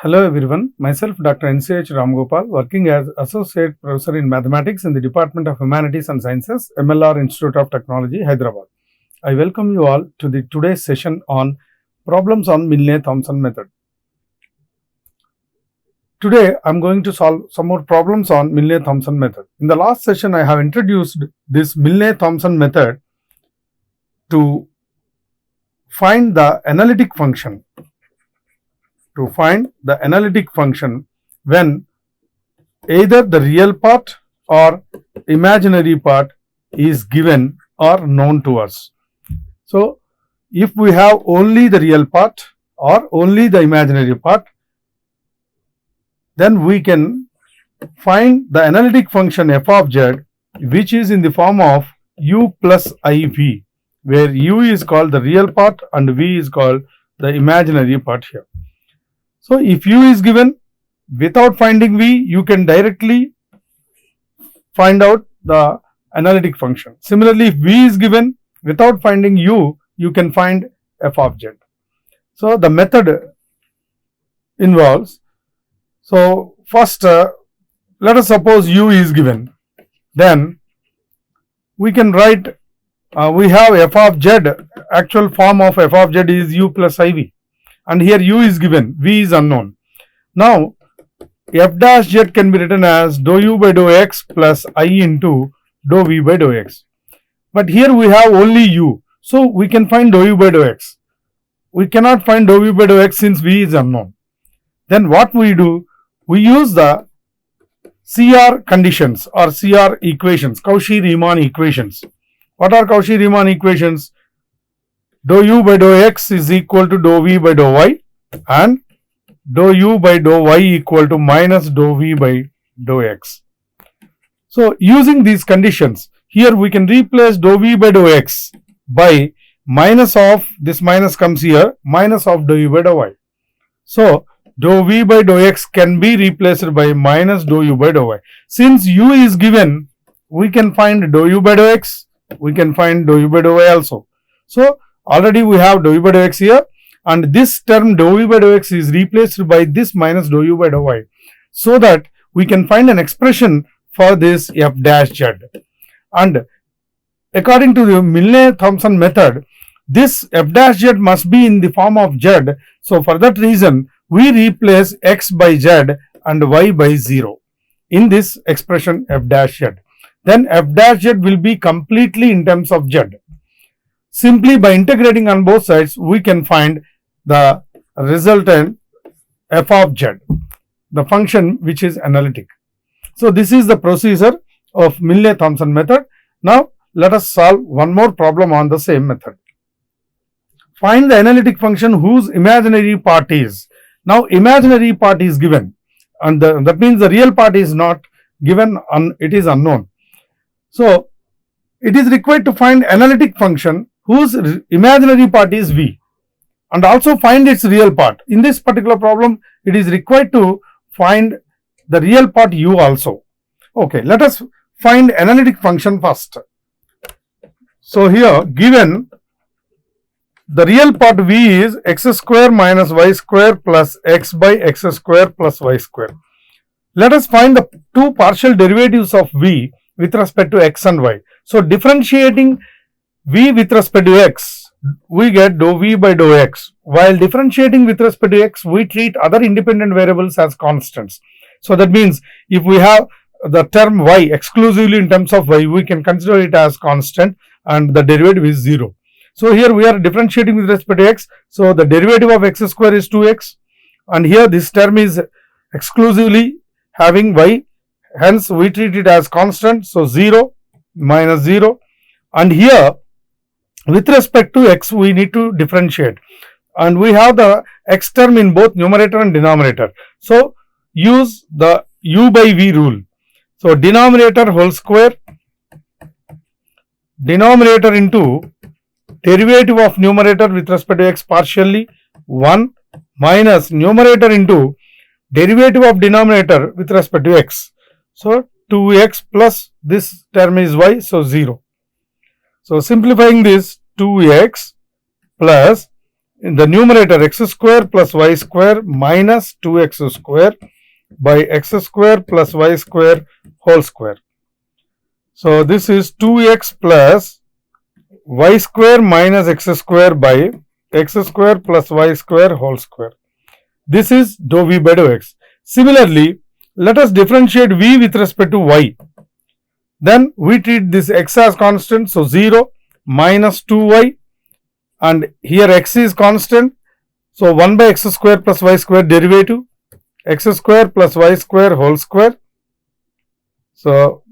Hello everyone, myself Dr. NCH Ramgopal, working as Associate Professor in Mathematics in the Department of Humanities and Sciences, MLR Institute of Technology, Hyderabad. I welcome you all to the today's session on problems on Milne Thompson method. Today I am going to solve some more problems on Milne Thompson method. In the last session I have introduced this Milne Thompson method to find the analytic function. When either the real part or imaginary part is given or known to us. So, if we have only the real part or only the imaginary part, then we can find the analytic function f of z, which is in the form of u plus iv, where u is called the real part and v is called the imaginary part here. So, if u is given, without finding v, you can directly find out the analytic function. Similarly, if v is given, without finding u, you can find f of z. So, the method involves, first let us suppose u is given, then we can write, we have f of z, actual form of f of z is u plus iv. And here u is given, v is unknown. Now, f dash z can be written as dou u by dou x plus I into dou v by dou x. But here we have only u, so we can find dou u by dou x. We cannot find dou u by dou x since v is unknown. Then what we do? We use the CR conditions or CR equations, Cauchy-Riemann equations. What are Cauchy-Riemann equations? Dou u by dou x is equal to dou v by dou y and dou u by dou y equal to minus dou v by dou x. So, using these conditions, here we can replace dou v by dou x by minus of, this minus comes here, minus of dou u by dou y. So, dou v by dou x can be replaced by minus dou u by dou y. Since u is given, we can find dou u by dou x, we can find dou u by dou y also. So, already we have dou u by dou x here, and this term dou u by dou x is replaced by this minus dou u by dou y, so that we can find an expression for this f dash z. And according to the Milne Thompson method, this f dash z must be in the form of z. So, for that reason, we replace x by z and y by 0 in this expression f dash z. Then f dash z will be completely in terms of z. Simply by integrating on both sides, we can find the resultant f of z, the function which is analytic. So, this is the procedure of Milne Thompson method. Now, let us solve one more problem on the same method. Find the analytic function whose imaginary part is. Now, imaginary part is given, and that means the real part is not given, it is unknown. So, it is required to find analytic function whose imaginary part is v, and also find its real part. In this particular problem, it is required to find the real part u also. Okay, let us find analytic function first. So, here given the real part v is x square minus y square plus x by x square plus y square. Let us find the two partial derivatives of v with respect to x and y. So, differentiating v with respect to x, we get dou v by dou x. While differentiating with respect to x, we treat other independent variables as constants. So, that means if we have the term y exclusively in terms of y, we can consider it as constant and the derivative is 0. So, here we are differentiating with respect to x. So, the derivative of x square is 2x, and here this term is exclusively having y, hence we treat it as constant. So, 0 minus 0, and here with respect to x we need to differentiate, and we have the x term in both numerator and denominator. So, use the u by v rule. So, denominator whole square, denominator into derivative of numerator with respect to x partially 1 minus numerator into derivative of denominator with respect to x. So, 2x plus this term is y, so 0. So, simplifying this, 2x plus in the numerator x square plus y square minus 2x square by x square plus y square whole square. So this is 2x plus y square minus x square by x square plus y square whole square. This is dou v by dou x. Similarly, let us differentiate v with respect to y. Then we treat this x as constant, so 0 minus 2y, and here x is constant, so 1 by x square plus y square derivative, x square plus y square whole square. So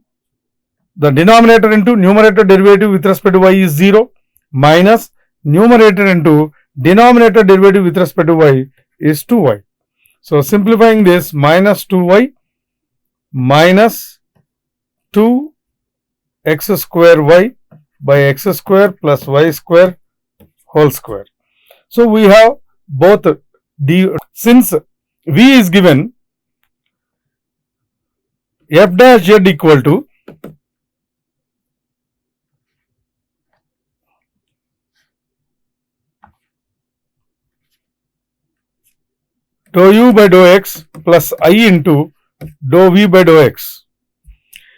the denominator into numerator derivative with respect to y is 0 minus numerator into denominator derivative with respect to y is 2y. So simplifying this, minus 2y minus 2x square y by x square plus y square whole square. So we have both since v is given, f dash z equal to dou u by dou x plus I into dou v by dou x.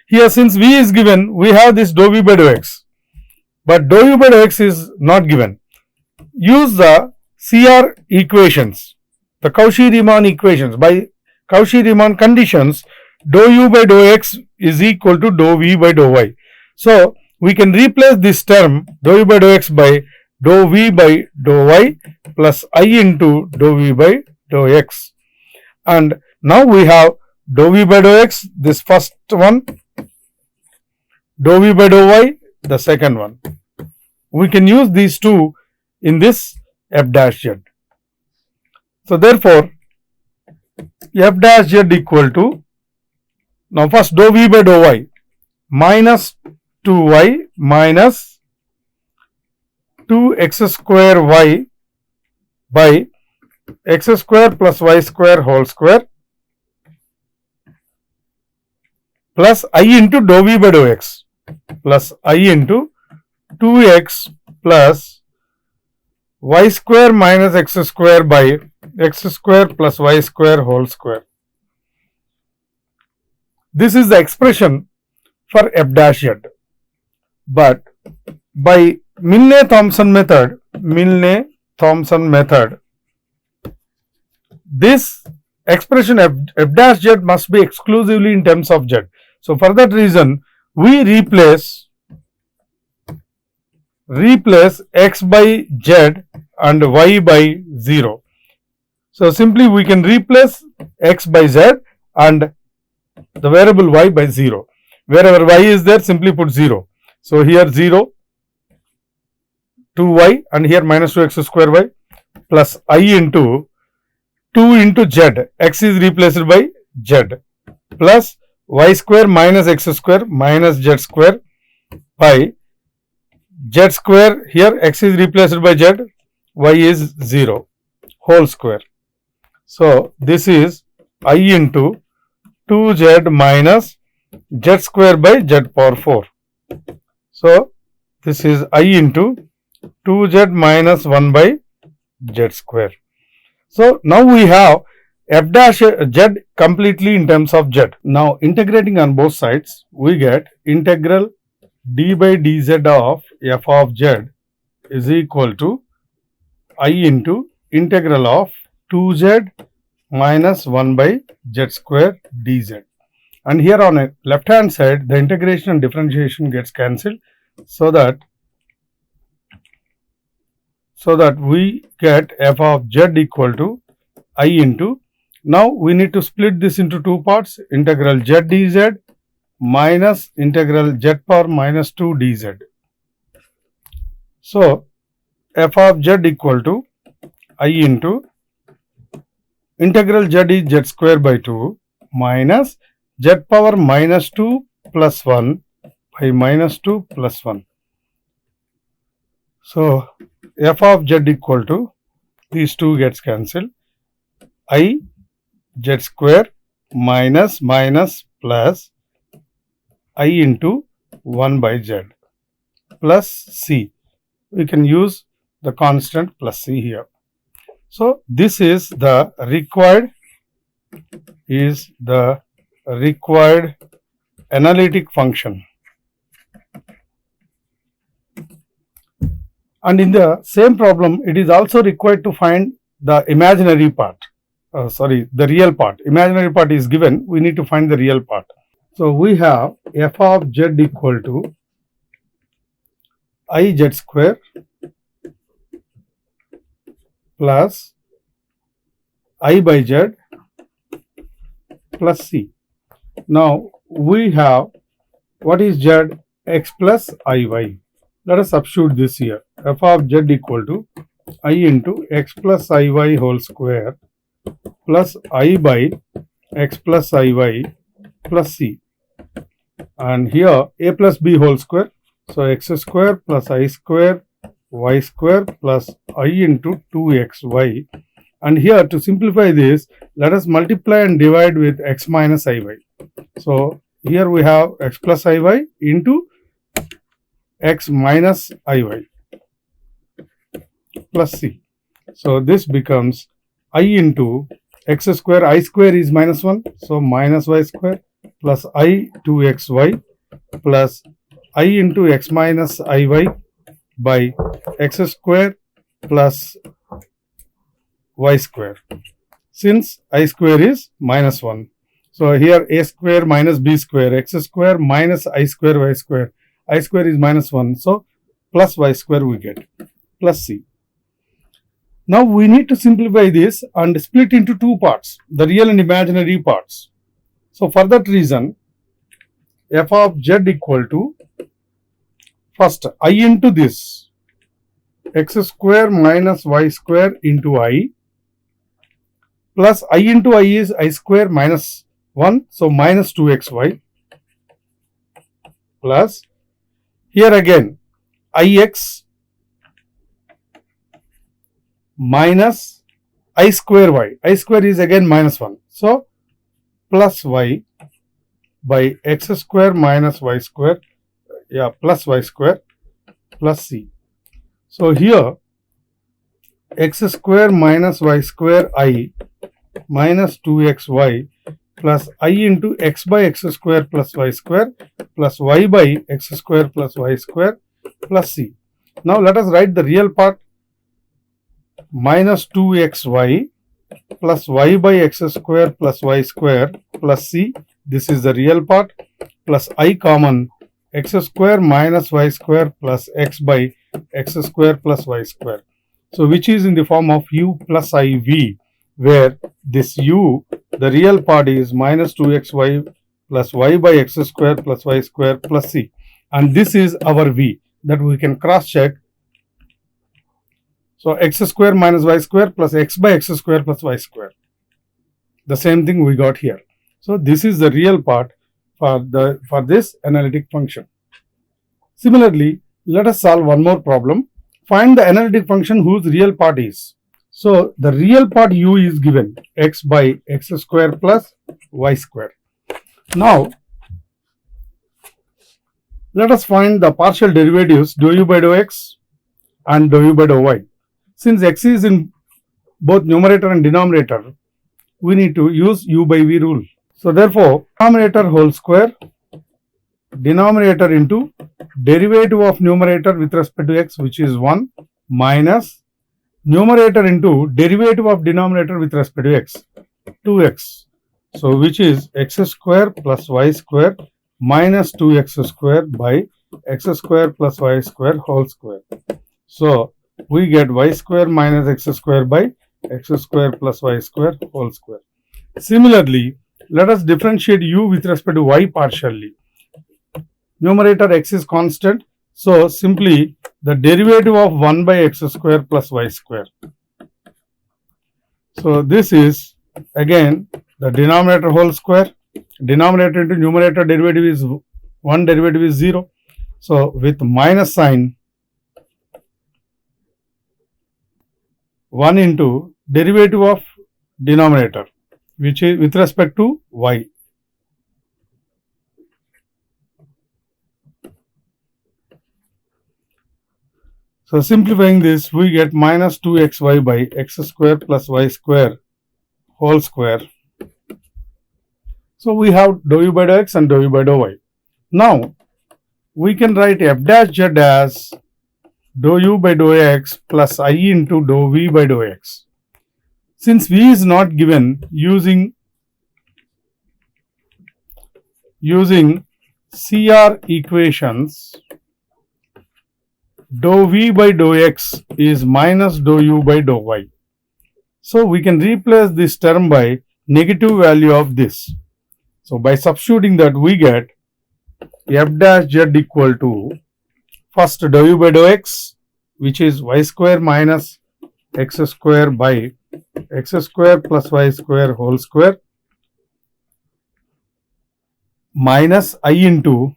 Here since v is given, we have this dou v by dou x, but dou u by dou x is not given. Use the CR equations, the Cauchy-Riemann equations. By Cauchy-Riemann conditions, dou u by dou x is equal to dou v by dou y. So we can replace this term dou u by dou x by dou v by dou y plus I into dou v by dou x. And now we have dou v by dou x, this first one, dou v by dou y, the second one. We can use these two in this f dash z. So therefore, f dash z equal to, now first dou v by dou y, minus 2y minus 2x square y by x square plus y square whole square plus I into dou v by dou x plus I into 2x plus y square minus x square by x square plus y square whole square. This is the expression for f dash z. But by Milne Thompson method, this expression f dash z must be exclusively in terms of z. So for that reason, we replace x by z and y by 0. So simply we can replace x by z and the variable y by 0. Wherever y is there, simply put 0. So here 0, 2y, and here minus 2x square y plus I into 2 into z, x is replaced by z, plus y square minus x square minus z square by z square, here x is replaced by z, y is 0, whole square. So this is I into 2z minus z square by z power 4. So this is I into 2z minus 1 by z square. So now we have f dash z completely in terms of z. Now integrating on both sides, we get integral d by dz of f of z is equal to I into integral of 2z minus 1 by z square dz. And here on a left hand side, the integration and differentiation gets cancelled, so that we get f of z equal to I into, now we need to split this into two parts, integral z dz minus integral z power minus 2 dz. So f of z equal to I into integral z is z square by 2 minus z power minus 2 plus 1 by minus 2 plus 1. So f of z equal to, these two gets cancelled, I z square minus plus I into 1 by z plus c. We can use the constant plus c here. So this is the required analytic function. And in the same problem, it is also required to find the imaginary part. The real part. Imaginary part is given. We need to find the real part. So we have f of z equal to I z square plus I by z plus c. Now we have what is z? X plus iy. Let us substitute this here. F of z equal to I into x plus iy whole square plus I by x plus iy plus c. And here a plus b whole square. So x square plus I square y square plus I into 2xy. And here to simplify this, let us multiply and divide with x minus iy. So here we have x plus iy into x minus iy plus c. So this becomes I into x square, I square is minus 1, so minus y square plus I 2xy plus I into x minus iy by x square plus y square. Since I square is minus 1, so here a square minus b square, x square minus I square y square. I square is minus 1, so plus y square we get, plus c. Now we need to simplify this and split into two parts, the real and imaginary parts. So for that reason, f of z equal to, first I into this, x square minus y square into I, plus I into I is I square minus 1, so minus 2xy, plus here again ix minus I square y. I square is again minus 1. So plus y by x square minus y square, plus y square plus c. So here x square minus y square I minus 2xy plus I into x by x square plus y square plus y by x square plus y square plus c. Now let us write the real part, minus 2xy plus y by x square plus y square plus c. This is the real part, plus I common, x square minus y square plus x by x square plus y square. So which is in the form of u plus iv, where this u, the real part is minus 2xy plus y by x square plus y square plus c. And this is our v that we can cross check. So x square minus y square plus x by x square plus y square. The same thing we got here. So this is the real part for this analytic function. Similarly, let us solve one more problem. Find the analytic function whose real part is. So the real part u is given, x by x square plus y square. Now let us find the partial derivatives dou u by dou x and dou u by dou y. Since x is in both numerator and denominator, we need to use u by v rule. So therefore, denominator whole square, denominator into derivative of numerator with respect to x, which is 1, minus numerator into derivative of denominator with respect to x, 2x. So which is x square plus y square minus 2x square by x square plus y square whole square. So we get y square minus x square by x square plus y square whole square. Similarly, let us differentiate u with respect to y partially. Numerator x is constant, so simply the derivative of 1 by x square plus y square. So this is again the denominator whole square, denominator into numerator derivative is 1, derivative is 0. So with minus sign, 1 into derivative of denominator, which is with respect to y. So simplifying this, we get minus 2xy by x square plus y square whole square. So we have dou u by dou x and dou u by dou y. Now we can write f dash z as dou u by dou x plus I into dou v by dou x. Since v is not given, using CR equations, dou v by dou x is minus dou u by dou y. So we can replace this term by negative value of this. So by substituting that, we get f dash z equal to first dou u by dou x, which is y square minus x square by x square plus y square whole square minus I into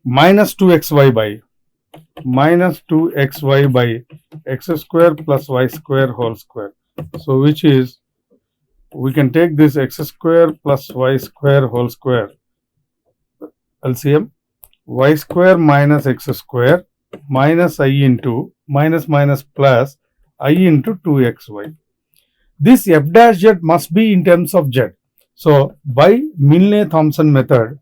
minus 2xy by x square plus y square whole square. So which is, we can take this x square plus y square whole square LCM, y square minus x square minus I into minus plus I into 2xy. This f dash z must be in terms of z. So by Milne Thompson method,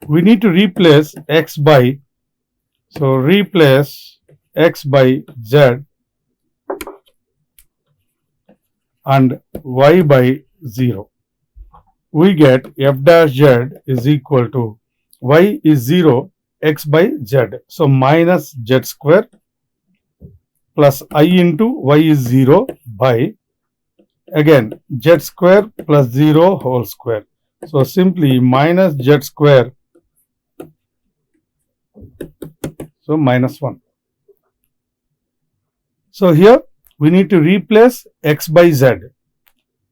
we need to replace x by, so replace x by z and y by 0. We get f dash z is equal to y is 0, x by z. So minus z square plus I into y is 0 by, again, z square plus 0 whole square. So simply minus z square, so minus 1. So here we need to replace x by z.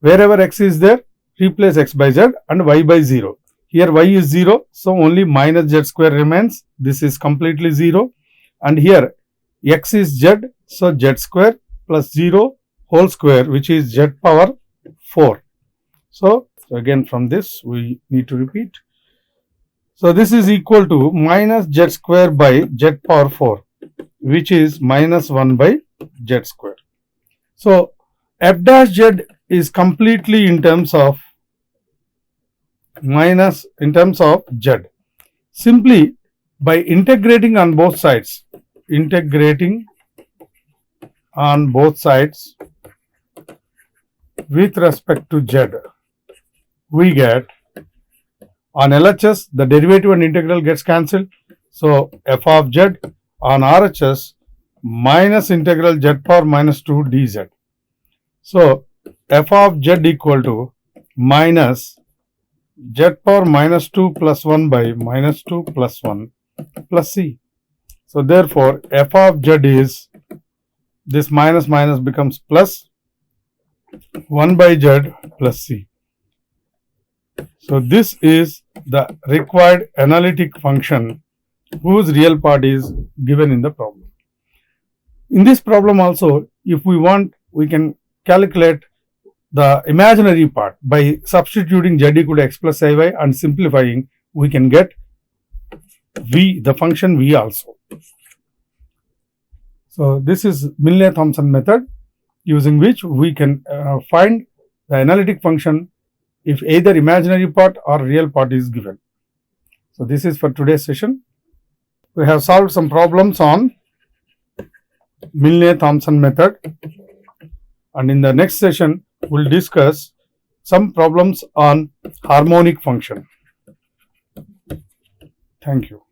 Wherever x is there, replace x by z and y by 0. Here y is 0, so only minus z square remains. This is completely 0. And here x is z, so z square plus 0 whole square, which is z power 4. So again from this we need to repeat. So this is equal to minus z square by z power 4, which is minus 1 by z square. So f dash z is completely in terms of minus in terms of z. Simply by integrating on both sides, with respect to z, we get on LHS the derivative and integral gets cancelled. So f of z, on RHS minus integral z power minus 2 dz. So f of z equal to minus z power minus 2 plus 1 by minus 2 plus 1 plus c. So therefore f of z is, this minus becomes plus 1 by z plus c. So this is the required analytic function whose real part is given in the problem. In this problem also, if we want, we can calculate the imaginary part by substituting z equal to x plus iy and simplifying, we can get v, the function v also. So this is Milne Thompson method, using which we can find the analytic function if either imaginary part or real part is given. So this is for today's session. We have solved some problems on Milne Thompson method, and in the next session we'll discuss some problems on harmonic function. Thank you.